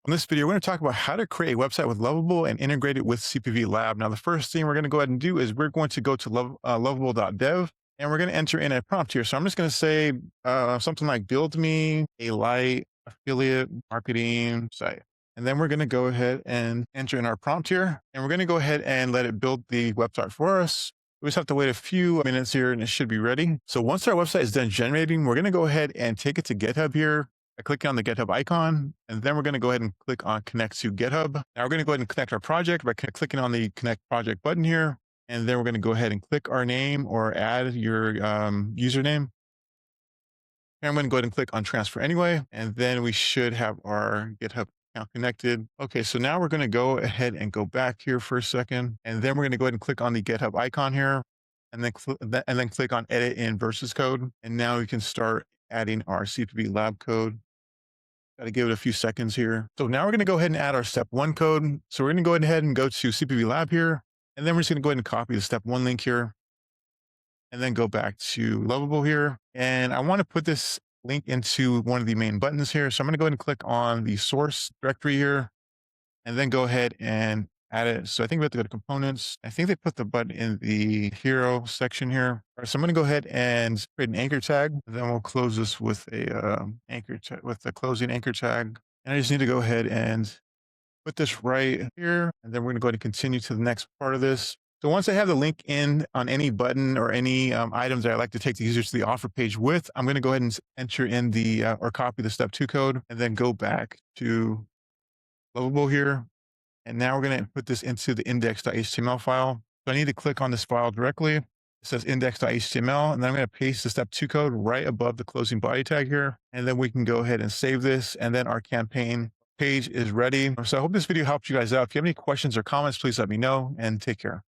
On this video, we're going to talk about how to create a website with Lovable and integrate it with CPV Lab. Now, the first thing we're going to go ahead and do is we're going to go to Lovable.dev and we're going to enter in a prompt here. So I'm just going to say something like build me a light affiliate marketing site. And then we're going to go ahead and enter in our prompt here. And we're going to go ahead and let it build the website for us. We just have to wait a few minutes here and it should be ready. So once our website is done generating, we're going to go ahead and take it to GitHub here. I click on the GitHub icon, and then we're going to go ahead and click on connect to GitHub. Now we're going to go ahead and connect our project by clicking on the connect project button here. And then we're going to go ahead and click our name or add your username. And I'm going to go ahead and click on transfer anyway. And then we should have our GitHub account connected. Okay, so now we're going to go ahead and go back here for a second. And then we're going to go ahead and click on the GitHub icon here. And then click on edit in versus code. And now we can start adding our CPV lab code. Got to give it a few seconds here. So now we're going to go ahead and add our step 1 code. So we're going to go ahead and go to CPV Lab here. And then we're just going to go ahead and copy the step 1 link here. And then go back to Lovable here. And I want to put this link into one of the main buttons here. So I'm going to go ahead and click on the source directory here. And then go ahead and add it. So I think we have to go to components. I think they put the button in the hero section here. All right, so I'm going to go ahead and create an anchor tag. And then we'll close this with a closing anchor tag. And I just need to go ahead and put this right here. And then we're going to go ahead and continue to the next part of this. So once I have the link in on any button or any items that I like to take the user to the offer page with, I'm going to go ahead and enter in the or copy the step 2 code and then go back to Lovable here. And now we're going to put this into the index.html file. So I need to click on this file directly. It says index.html, and then I'm going to paste the step 2 code right above the closing body tag here. And then we can go ahead and save this. And then our campaign page is ready. So I hope this video helped you guys out. If you have any questions or comments, please let me know and take care.